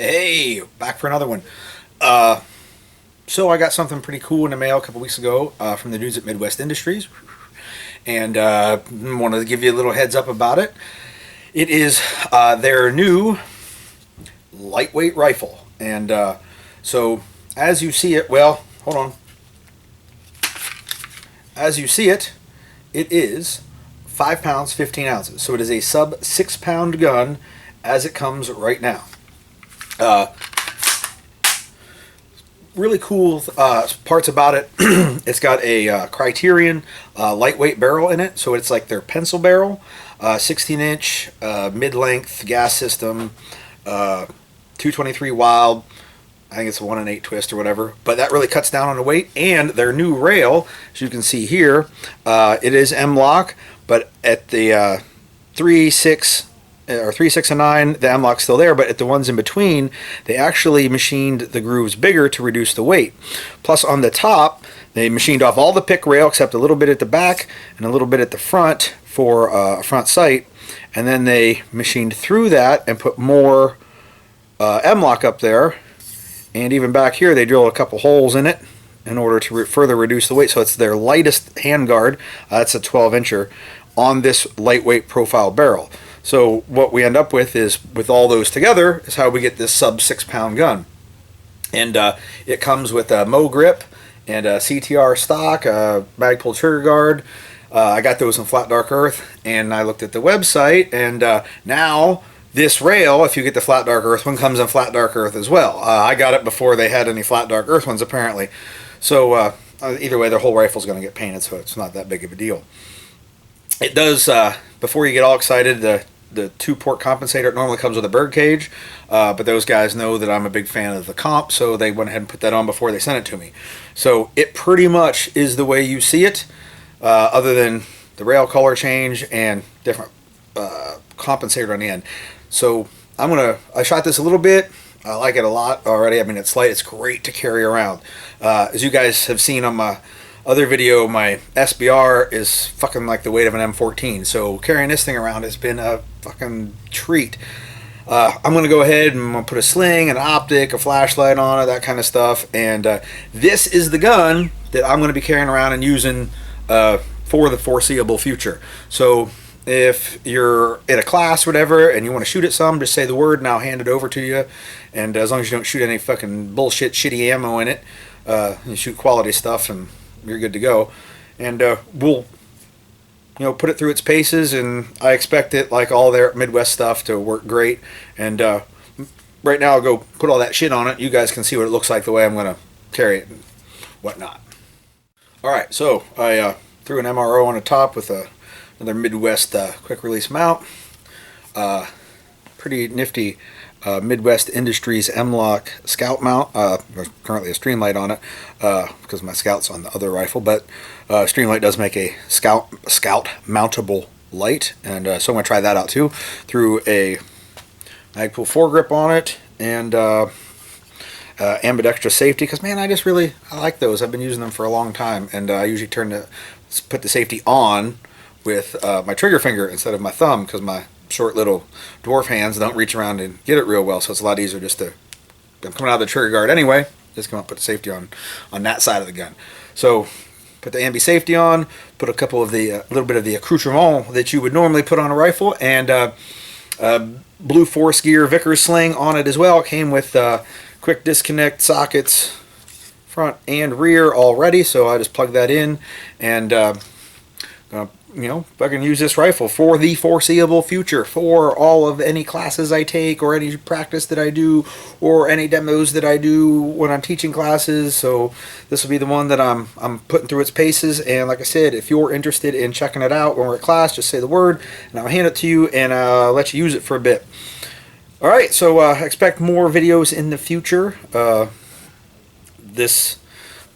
Hey, back for another one. So I got something pretty cool in the mail a couple weeks ago from the dudes at Midwest Industries, and wanted to give you a little heads up about it. It is their new lightweight rifle, and so as you see it, well, hold on. As you see it, it is 5 pounds 15 ounces. So it is a sub 6 pound gun as it comes right now. Uh, really cool parts about it. It's got a Criterion lightweight barrel in it, so it's like their pencil barrel, 16-inch mid-length gas system, 223 Wild. I think it's a 1 and 8 twist or whatever, but that really cuts down on the weight. And their new rail, as you can see here, it is M-lock, but at the 3, 6, or 3, 6, and 9, the M-lock's still there, but at the ones in between, they actually machined the grooves bigger to reduce the weight. Plus, on the top, they machined off all the pick rail except a little bit at the back and a little bit at the front for a front sight, and then they machined through that and put more M-lock up there. And even back here, they drilled a couple holes in it in order to further reduce the weight. So it's their lightest handguard. That's a 12-incher on this lightweight profile barrel. So what we end up with is, with all those together, is how we get this sub 6 pound gun. And it comes with a Mo grip and a CTR stock, mag pull trigger guard. I got those in Flat Dark Earth, and I looked at the website, and now this rail, if you get the Flat Dark Earth one, comes in Flat Dark Earth as well. I got it before they had any Flat Dark Earth ones, apparently. So either way, their whole rifle's going to get painted, so it's not that big of a deal. It does, before you get all excited, the 2-port compensator, it normally comes with a bird cage, but those guys know that I'm a big fan of the comp, so they went ahead and put that on before they sent it to me. So it pretty much is the way you see it, other than the rail color change and different compensator on the end. So I shot this a little bit. I like it a lot already. I mean, it's light. It's great to carry around. As you guys have seen on my other video, my SBR is fucking like the weight of an M14. So carrying this thing around has been a fucking treat. I'm going to go ahead and I'm going to put a sling, an optic, a flashlight on it, that kind of stuff. And this is the gun that I'm going to be carrying around and using for the foreseeable future. So if you're at a class or whatever and you want to shoot at some, just say the word and I'll hand it over to you. And as long as you don't shoot any fucking bullshit shitty ammo in it, you shoot quality stuff and you're good to go. And we'll put it through its paces, and I expect it, like all their Midwest stuff, to work great. And right now I'll go put all that shit on it. You guys can see what it looks like the way I'm going to carry it and whatnot. Alright, so I threw an MRO on the top with another Midwest quick release mount. Pretty nifty Midwest Industries M-lock Scout mount. There's currently a Streamlight on it because my Scout's on the other rifle, but Streamlight does make a Scout mountable light, and so I'm going to try that out too. Threw a Magpul foregrip on it, and ambidextrous safety, because man, I like those. I've been using them for a long time, and I usually put the safety on with my trigger finger instead of my thumb, because my short little dwarf hands don't reach around and get it real well, so it's a lot easier just to, I'm coming out of the trigger guard anyway, just come up, put the safety on that side of the gun. So put the ambi safety on, put a couple of the little bit of the accoutrement that you would normally put on a rifle, and blue 4-gear Vickers sling on it as well. It came with quick disconnect sockets front and rear already, so I just plug that in, and if I can use this rifle for the foreseeable future, for all of any classes I take, or any practice that I do, or any demos that I do when I'm teaching classes. So this will be the one that I'm putting through its paces. And like I said, if you're interested in checking it out when we're at class, just say the word and I'll hand it to you and let you use it for a bit. Alright, so expect more videos in the future. This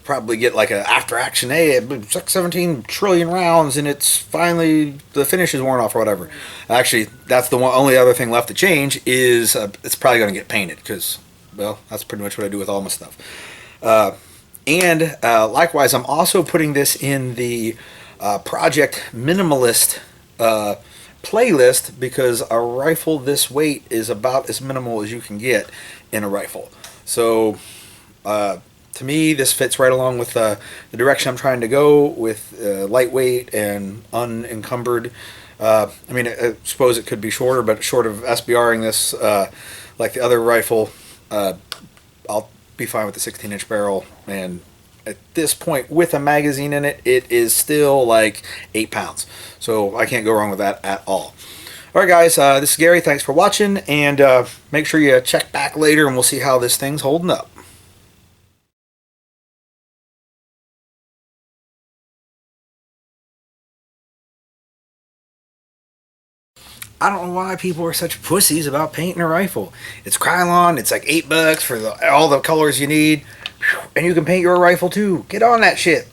probably get like a after action, hey, it's like 17 trillion rounds and it's finally, the finish is worn off or whatever. Actually, that's the only other thing left to change is it's probably going to get painted, because, well, that's pretty much what I do with all my stuff. And likewise, I'm also putting this in the Project Minimalist playlist because a rifle this weight is about as minimal as you can get in a rifle. So to me, this fits right along with the direction I'm trying to go with lightweight and unencumbered. I mean, I suppose it could be shorter, but short of SBRing this like the other rifle, I'll be fine with the 16-inch barrel. And at this point, with a magazine in it, it is still like 8 pounds. So I can't go wrong with that at all. All right, guys, this is Gary. Thanks for watching, and make sure you check back later, and we'll see how this thing's holding up. I don't know why people are such pussies about painting a rifle. It's Krylon. It's like $8 for all the colors you need, and you can paint your rifle too. Get on that shit.